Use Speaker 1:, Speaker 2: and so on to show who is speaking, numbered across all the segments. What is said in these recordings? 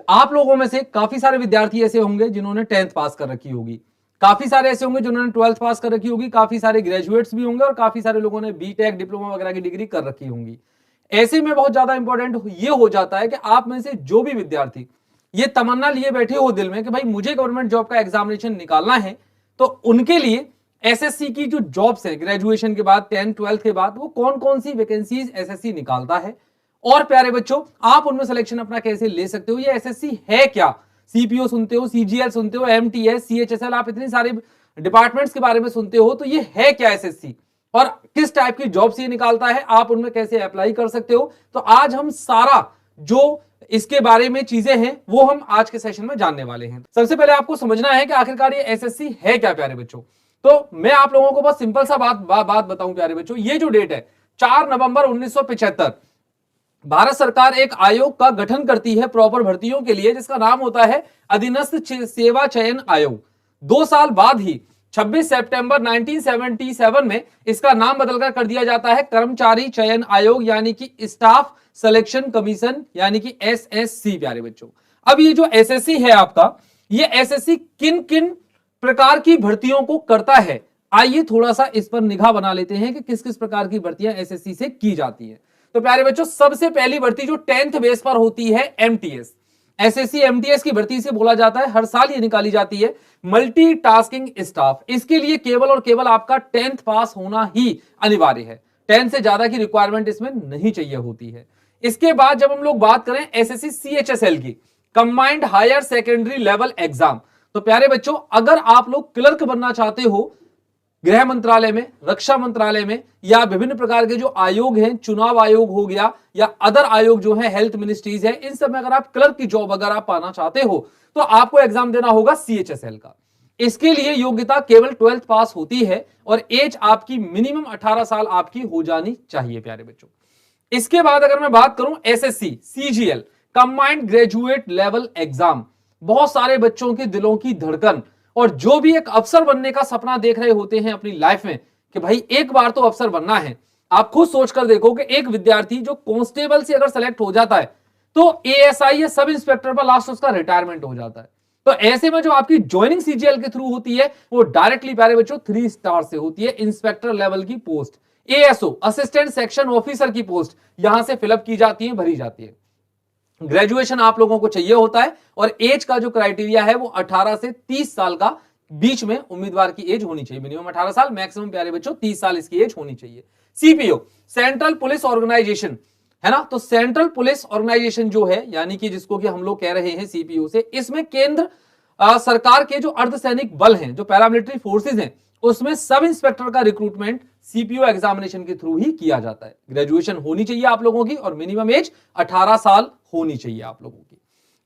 Speaker 1: आप लोगों में से काफी सारे विद्यार्थी ऐसे होंगे जिन्होंने 10th पास कर रखी होगी, काफी सारे ऐसे होंगे जिन्होंने 12th पास कर रखी होगी, काफी सारे ग्रेजुएट्स भी होंगे और काफी सारे लोगों ने बीटेक डिप्लोमा वगैरह की डिग्री कर रखी होंगी। ऐसे में बहुत ज्यादा इंपॉर्टेंट ये हो जाता है कि आप में से जो भी विद्यार्थी ये तमन्ना लिए बैठे हो दिल में कि भाई मुझे गवर्नमेंट जॉब का एग्जामिनेशन निकालना है, तो उनके लिए एसएससी की जो जॉब्स है ग्रेजुएशन के बाद 10th 12th के बाद वो कौन कौन सी वैकेंसीज एसएससी निकालता है और प्यारे बच्चों आप उनमें सिलेक्शन अपना कैसे ले सकते हो, ये एसएससी है क्या। सीपीओ सुनते हो, सीजीएल सुनते हो, एमटीएस, सीएचएसएल, आप इतने सारे डिपार्टमेंट्स के बारे में सुनते हो, तो ये है क्या एसएससी और किस टाइप की जॉब्स ये निकालता है, आप उनमें कैसे अप्लाई कर सकते हो। तो आज हम सारा जो इसके बारे में चीजें हैं वो हम आज के सेशन में जानने वाले हैं। सबसे पहले आपको समझना है कि आखिरकार ये एसएससी है क्या प्यारे बच्चों। तो मैं आप लोगों को बस सिंपल सा बात बताऊं प्यारे बच्चों, ये जो डेट है 4 नवंबर 1975, भारत सरकार एक आयोग का गठन करती है प्रॉपर भर्तियों के लिए जिसका नाम होता है अधीनस्थ सेवा चयन आयोग। 2 साल बाद ही 26 सितंबर 1977 में इसका नाम बदलकर कर दिया जाता है कर्मचारी चयन आयोग यानी कि स्टाफ सिलेक्शन कमीशन यानी कि एसएससी प्यारे बच्चों। अब ये जो एसएससी है आपका, ये एसएससी किन किन प्रकार की भर्तियों को करता है, आइए थोड़ा सा इस पर निगाह बना लेते हैं कि किस किस प्रकार की भर्तियां एसएससी से की जाती है। तो प्यारे बच्चों सबसे पहली भर्ती जो 10th बेस पर होती है एमटीएस, एसएससी एमटीएस की भर्ती से बोला जाता है, हर साल ये निकाली जाती है मल्टीटास्किंग स्टाफ। इसके लिए केवल और केवल आपका 10th पास होना ही अनिवार्य है, 10 से ज्यादा की रिक्वायरमेंट इसमें नहीं चाहिए होती है। इसके बाद जब हम लोग बात करें एसएससी सीएचएसएल की, combined higher secondary level exam, तो प्यारे बच्चों अगर आप लोग क्लर्क बनना चाहते हो गृह मंत्रालय में, रक्षा मंत्रालय में या विभिन्न प्रकार के जो आयोग हैं, चुनाव आयोग हो गया या अदर आयोग जो है हेल्थ मिनिस्ट्रीज है, इन सब में अगर आप क्लर्क की जॉब अगर आप पाना चाहते हो तो आपको एग्जाम देना होगा सीएचएसएल का। इसके लिए योग्यता केवल 12th पास होती है और एज आपकी मिनिमम 18 साल आपकी हो जानी चाहिए प्यारे बच्चों। इसके बाद अगर मैं बात करूं SSC CGL combined graduate level exam, बहुत सारे बच्चों के दिलों की धड़कन और जो भी एक अफसर बनने का सपना देख रहे होते हैं अपनी लाइफ में कि भाई एक बार तो अफसर बनना है। आप खुद सोचकर देखो कि एक विद्यार्थी जो कांस्टेबल से अगर सेलेक्ट हो जाता है तो एएसआई या सब इंस्पेक्टर पर लास्ट उसका रिटायरमेंट हो जाता है। तो ऐसे में जो आपकी ज्वाइनिंग सीजीएल के थ्रू होती है वो डायरेक्टली प्यारे बच्चों 3 स्टार से होती है, इंस्पेक्टर लेवल की post, ASO assistant section officer की पोस्ट यहां से फिलअप की जाती है, भरी जाती है। ग्रेजुएशन आप लोगों को चाहिए होता है और एज का जो क्राइटेरिया है वो 18 से 30 साल का बीच में उम्मीदवार की एज होनी चाहिए, मिनिमम 18 साल, मैक्सिमम प्यारे बच्चों 30 साल इसकी एज होनी चाहिए। सीपीओ सेंट्रल पुलिस ऑर्गेनाइजेशन है ना, तो सेंट्रल पुलिस ऑर्गेनाइजेशन जो है यानी कि जिसको कि हम लोग कह रहे हैं सीपीओ से, इसमें केंद्र सरकार के जो अर्धसैनिक बल हैं, जो पैरामिलिट्री फोर्सेज हैं, उसमें सब इंस्पेक्टर का रिक्रूटमेंट सीपीओ एग्जामिनेशन के थ्रू ही किया जाता है। ग्रेजुएशन होनी चाहिए आप लोगों की और मिनिमम एज 18 साल होनी चाहिए आप लोगों की।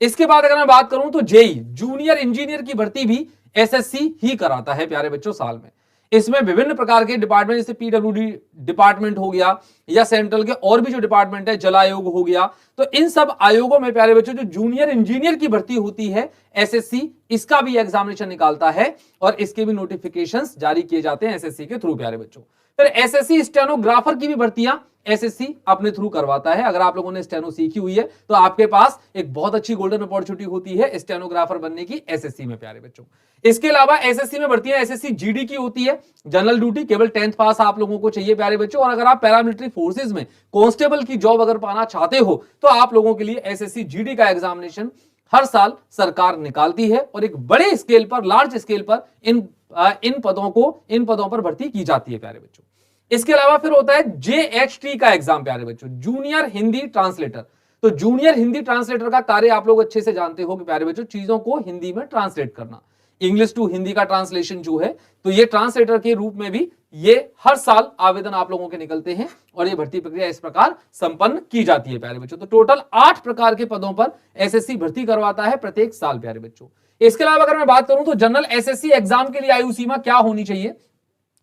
Speaker 1: इसके बाद अगर मैं बात करूं तो जेई जूनियर इंजीनियर की भर्ती भी एसएससी ही कराता है प्यारे बच्चों साल में। इसमें विभिन्न प्रकार के डिपार्टमेंट जैसे पीडब्ल्यूडी डिपार्टमेंट हो गया या सेंट्रल के और भी जो डिपार्टमेंट है, जल आयोग हो गया, तो इन सब आयोगों में प्यारे बच्चों जो जूनियर इंजीनियर की भर्ती होती है एसएससी इसका भी एग्जामिनेशन निकालता है और इसके भी नोटिफिकेशंस जारी किए जाते हैं एसएससी के थ्रू प्यारे बच्चों। फिर एसएससी स्टेनोग्राफर की भी भर्तियां एसएससी अपने थ्रू करवाता है। अगर आप लोगों ने स्टेनो सीखी हुई है तो आपके पास एक बहुत अच्छी गोल्डन अपॉर्चुनिटी होती है स्टेनोग्राफर बनने की एसएससी में प्यारे बच्चों। इसके अलावा एसएससी में भर्तियां एसएससी जीडी की होती है, जनरल ड्यूटी केवल 10th पास आप लोगों को चाहिए प्यारे बच्चों। और अगर आप पैरामिलिट्री फोर्सेज में कांस्टेबल की जॉब अगर पाना चाहते हो तो आप लोगों के लिए एसएससी जीडी का एग्जामिनेशन हर साल सरकार निकालती है और एक बड़े स्केल पर, लार्ज स्केल पर इन पदों पर भर्ती की जाती है प्यारे बच्चों। इसके अलावा फिर होता है जेएचटी का एग्जाम प्यारे बच्चों, जूनियर हिंदी ट्रांसलेटर। तो जूनियर हिंदी ट्रांसलेटर का कार्य आप लोग अच्छे से जानते हो कि प्यारे बच्चों चीजों को हिंदी में ट्रांसलेट करना, इंग्लिश टू हिंदी का ट्रांसलेशन जो है, तो ये ट्रांसलेटर के रूप में भी ये हर साल आवेदन आप लोगों के निकलते हैं और ये भर्ती प्रक्रिया इस प्रकार संपन्न की जाती है प्यारे बच्चों। तो टोटल 8 प्रकार के पदों पर एसएससी भर्ती करवाता है प्रत्येक साल प्यारे बच्चों। इसके अलावा अगर मैं बात करूं तो जनरल एसएससी एग्जाम के लिए आयु सीमा क्या होनी चाहिए,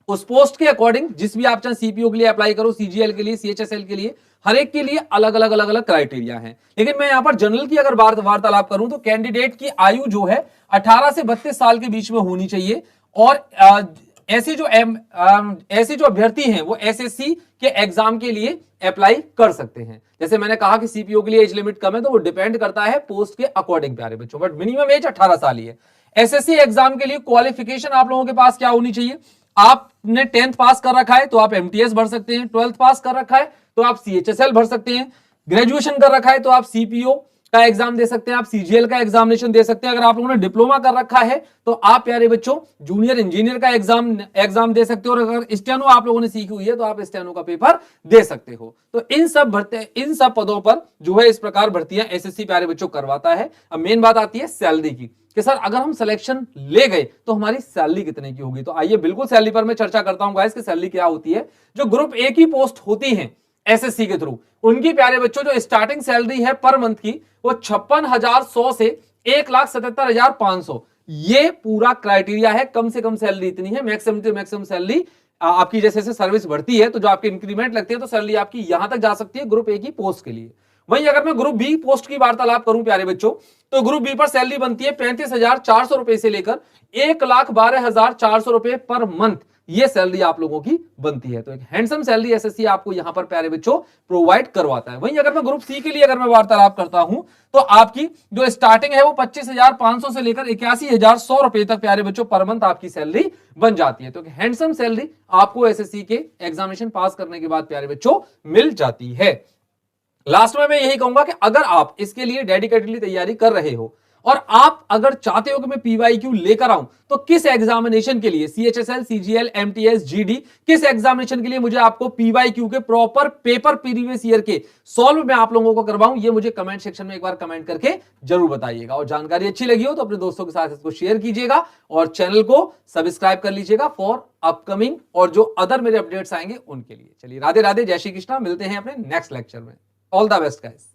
Speaker 1: उस पोस्ट के अकॉर्डिंग जिस भी आप चाहे सीपीओ के लिए अप्लाई करो, सीजीएल के लिए, सीएचएसएल के लिए, हर एक के लिए अलग अलग क्राइटेरिया है। लेकिन मैं यहां पर जनरल की अगर वार्तालाप करूं तो कैंडिडेट की आयु जो है 18 से 32 साल के बीच में होनी चाहिए और ऐसे जो अभ्यर्थी हैं वो एसएससी के एग्जाम के लिए अप्लाई कर सकते हैं। जैसे मैंने कहा कि सीपीओ के लिए एज लिमिट कम है, तो वो डिपेंड करता है पोस्ट के अकॉर्डिंग प्यारे बच्चों, बट मिनिमम एज 18 साल ही है। एसएससी एग्जाम के लिए क्वालिफिकेशन आप लोगों के पास क्या होनी चाहिए? आपने 10th पास कर रखा है तो आप एमटीएस भर सकते हैं, 12th पास कर रखा है तो आप सीएचएसएल भर सकते हैं, ग्रेजुएशन कर रखा है तो आप सीपीओ का एग्जाम दे सकते हैं, आप सीजीएल का एग्जामिनेशन दे सकते हैं। अगर आप लोगों ने डिप्लोमा कर रखा है तो आप प्यारे बच्चों जूनियर इंजीनियर का एग्जाम दे सकते हो, और अगर स्टेनो आप लोगों ने सीखी हुई है तो आप स्टेनो का पेपर दे सकते हो। तो इन सब पदों पर जो है इस प्रकार भर्तियां एसएससी प्यारे बच्चों करवाता है। अब मेन बात आती है सैलरी की कि सर अगर हम सिलेक्शन ले गए तो हमारी सैलरी कितने की होगी। तो आइए बिल्कुल सैलरी पर मैं चर्चा करता हूं गाइस कि सैलरी क्या होती है। जो ग्रुप ए की पोस्ट होती है एसएससी के थ्रू, उनकी प्यारे बच्चों जो स्टार्टिंग सैलरी है पर मंथ की वो 56,100 से 1,77,500, ये पूरा क्राइटेरिया है। कम से कम सैलरी इतनी है, मैक्सिमम टू मैक्सिमम सैलरी आपकी जैसे सर्विस बढ़ती है तो जो आपकी इंक्रीमेंट लगती है तो सैलरी आपकी यहां तक जा सकती है ग्रुप ए की पोस्ट के लिए। वहीं अगर मैं ग्रुप बी पोस्ट की वार्तालाप करूं प्यारे बच्चों, तो ग्रुप बी पर सैलरी बनती है 35,400 रुपए से लेकर 1,12,400 रुपए पर मंथ, ये सैलरी आप लोगों की बनती है। तो एक हैंडसम सैलरी एसएससी आपको यहां पर प्यारे बच्चों प्रोवाइड करवाता है। वहीं अगर मैं ग्रुप सी के लिए अगर मैं वार्तालाप करता हूं तो आपकी जो स्टार्टिंग है वो 25,500 से लेकर 81,100 रुपए तक प्यारे बच्चों पर मंथ आपकी सैलरी बन जाती है। तो एक हैंडसम सैलरी आपको एसएससी के एग्जामिनेशन पास करने के बाद प्यारे बच्चों मिल जाती है। लास्ट में मैं यही कहूंगा कि अगर आप इसके लिए डेडिकेटेडली तैयारी कर रहे हो और आप अगर चाहते हो कि मैं पीवाईक्यू लेकर आऊं, तो किस एग्जामिनेशन के लिए, सीएचएसएल, सीजीएल, एमटीएस, जीडी, किस एग्जामिनेशन के लिए मुझे आपको पीवाईक्यू के प्रॉपर पेपर प्रीवियस ईयर के सॉल्व मैं आप लोगों को करवाऊं, ये मुझे कमेंट सेक्शन में एक बार कमेंट करके जरूर बताइएगा। और जानकारी अच्छी लगी हो तो अपने दोस्तों के साथ इसको शेयर कीजिएगा और चैनल को सब्सक्राइब कर लीजिएगा फॉर अपकमिंग और जो अदर मेरे अपडेट्स आएंगे उनके लिए। चलिए राधे राधे, जय श्री कृष्णा, मिलते हैं अपने नेक्स्ट लेक्चर में। All the best guys.